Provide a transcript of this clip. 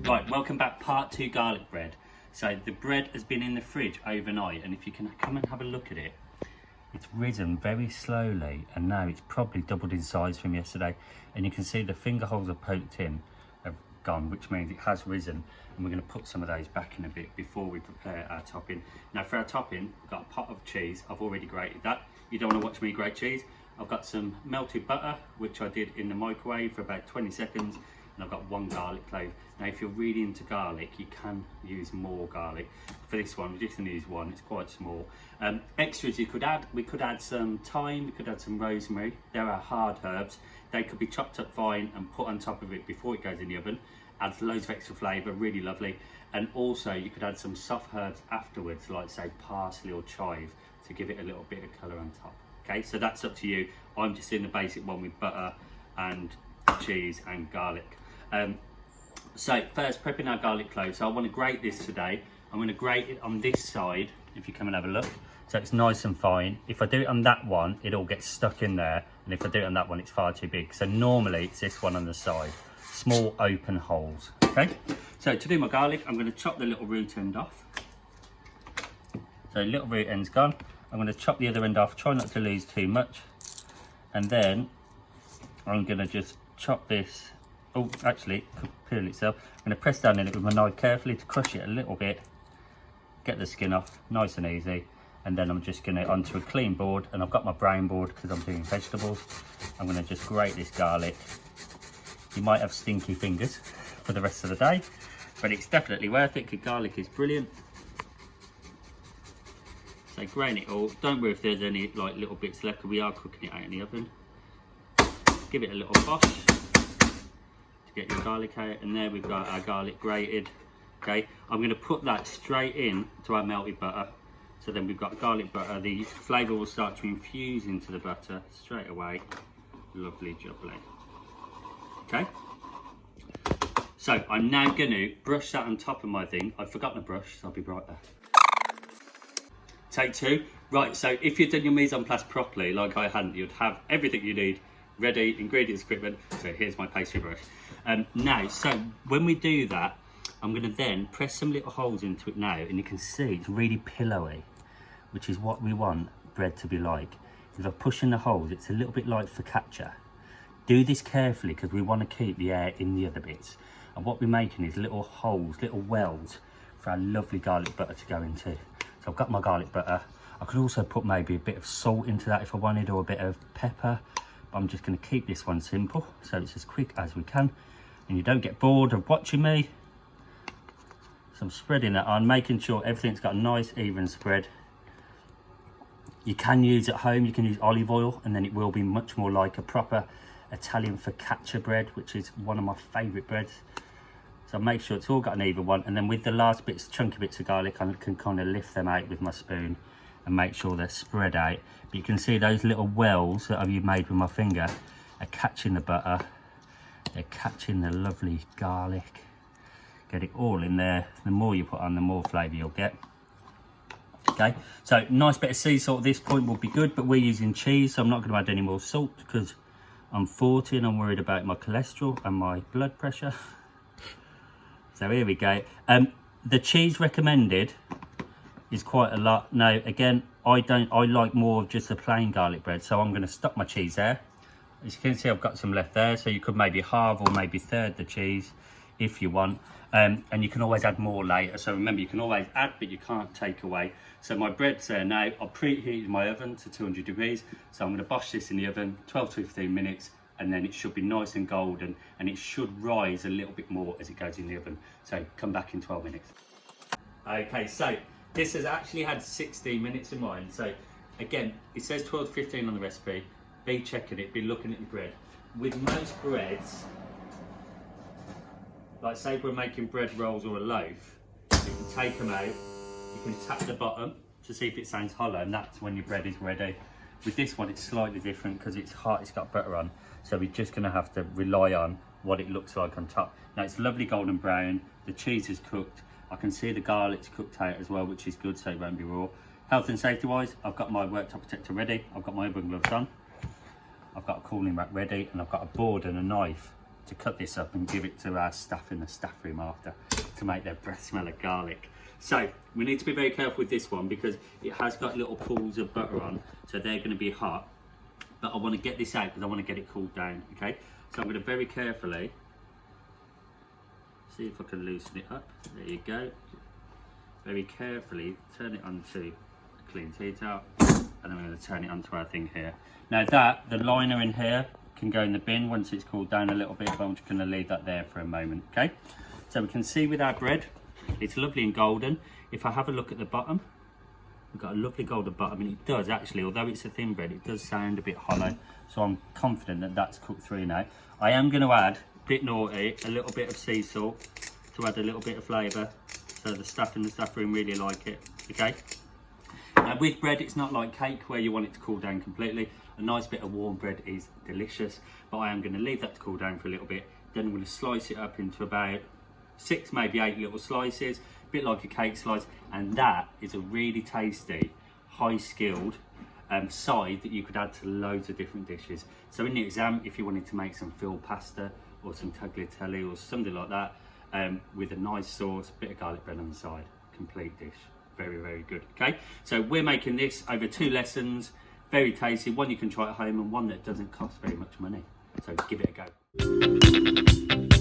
Right, welcome back, part 2 garlic bread. So the bread has been in the fridge overnight, and if you can come and have a look at it, it's risen very slowly, and now it's probably doubled in size from yesterday. And you can see the finger holes are poked in, have gone, which means it has risen. And we're going to put some of those back in a bit before we prepare our topping. Now for our topping, we've got a pot of cheese. I've already grated that. You don't want to watch me grate cheese. I've got some melted butter, which I did in the microwave for about 20 seconds. And I've got 1 garlic clove. Now if you're really into garlic, you can use more garlic. For this one, we're just going to use 1, it's quite small. Extras you could add, we could add some thyme, we could add some rosemary. There are hard herbs. They could be chopped up fine and put on top of it before it goes in the oven. Adds loads of extra flavour, really lovely. And also you could add some soft herbs afterwards, like say parsley or chive, to give it a little bit of colour on top. Okay, so that's up to you. I'm just doing the basic one with butter and cheese and garlic. So first, prepping our garlic cloves. So I want to grate this today. I'm going to grate it on this side, if you come and have a look, so it's nice and fine. If I do it on that one, it all gets stuck in there, and if I do it on that one, it's far too big. So normally it's this one on the side, small open holes. Okay, so to do my garlic, I'm going to chop the little root end off. So little root end's gone. I'm going to chop the other end off, try not to lose too much, and then I'm going to just chop this. Oh, actually, it could peel itself. I'm going to press down in it with my knife carefully to crush it a little bit, get the skin off, nice and easy. And then I'm just going to onto a clean board, and I've got my brown board because I'm doing vegetables. I'm going to just grate this garlic. You might have stinky fingers for the rest of the day, but it's definitely worth it because garlic is brilliant. So grate it all. Don't worry if there's any like little bits left, because we are cooking it out in the oven. Give it a little bosh. Get your garlic out, and there we've got our garlic grated. Okay, I'm going to put that straight in to our melted butter. So then we've got garlic butter. The flavour will start to infuse into the butter straight away. Lovely jubbly. Okay, so I'm now going to brush that on top of my thing. I've forgotten a brush, so I'll be right back. Take 2. Right, so if you'd done your mise en place properly, like I hadn't, you'd have everything you need ready, ingredients, equipment. So here's my pastry brush. Now, so when we do that, I'm going to then press some little holes into it now, and you can see it's really pillowy, which is what we want bread to be like. If I push in the holes, it's a little bit like focaccia. Do this carefully because we want to keep the air in the other bits. And what we're making is little holes, little wells for our lovely garlic butter to go into. So I've got my garlic butter. I could also put maybe a bit of salt into that if I wanted, or a bit of pepper. But I'm just going to keep this one simple, so it's as quick as we can. And you don't get bored of watching me. So I'm spreading that on, making sure everything's got a nice even spread. You can use at home, you can use olive oil, and then it will be much more like a proper Italian focaccia bread, which is one of my favourite breads. So make sure it's all got an even one, and then with the last bits, chunky bits of garlic, I can kind of lift them out with my spoon and make sure they're spread out. But you can see those little wells that I've made with my finger are catching the butter. They're catching the lovely garlic. Get it all in there. The more you put on, the more flavour you'll get. Okay, so nice bit of sea salt at this point will be good, but we're using cheese, so I'm not going to add any more salt because I'm 40 and I'm worried about my cholesterol and my blood pressure. So here we go. The cheese recommended is quite a lot. Now again, I like more of just a plain garlic bread, so I'm going to stop my cheese there. As you can see, I've got some left there, so you could maybe halve or maybe third the cheese if you want, and you can always add more later. So remember, you can always add, but you can't take away. So my bread's there now. I've preheated my oven to 200 degrees, so I'm going to bosh this in the oven 12 to 15 minutes, and then it should be nice and golden, and it should rise a little bit more as it goes in the oven. So come back in 12 minutes. Okay, so this has actually had 16 minutes in mine. So again, it says 12 to 15 on the recipe. Be checking it, be looking at your bread. With most breads, like say we're making bread rolls or a loaf, you can take them out, you can tap the bottom to see if it sounds hollow, and that's when your bread is ready. With this one, it's slightly different because it's hot, it's got butter on, so we're just going to have to rely on what it looks like on top. Now it's lovely golden brown, the cheese is cooked, I can see the garlic's cooked out as well, which is good, so it won't be raw. Health and safety wise, I've got my worktop protector ready, I've got my oven gloves on. I've got a cooling rack ready, and I've got a board and a knife to cut this up and give it to our staff in the staff room after to make their breath smell of garlic. So we need to be very careful with this one because it has got little pools of butter on, so they're going to be hot. But I want to get this out because I want to get it cooled down, okay? So I'm going to very carefully see if I can loosen it up. There you go. Very carefully turn it onto a clean tea towel, and I'm going to turn it onto our thing here. Now the liner in here can go in the bin once it's cooled down a little bit, but I'm just going to leave that there for a moment, okay? So we can see with our bread, it's lovely and golden. If I have a look at the bottom, we've got a lovely golden bottom, and it does actually, although it's a thin bread, it does sound a bit hollow. So I'm confident that that's cooked through now. I am going to add, a bit naughty, a little bit of sea salt to add a little bit of flavour, so the staff in the staff room really like it, okay? Now with bread, it's not like cake where you want it to cool down completely. A nice bit of warm bread is delicious, but I am going to leave that to cool down for a little bit. Then I'm going to slice it up into about 6, maybe 8 little slices, a bit like a cake slice, and that is a really tasty, high-skilled side that you could add to loads of different dishes. So in the exam, if you wanted to make some filled pasta or some tagliatelle or something like that, with a nice sauce, bit of garlic bread on the side, complete dish. Very, very good, okay? So we're making this over 2 lessons, very tasty, one you can try at home and one that doesn't cost very much money. So give it a go.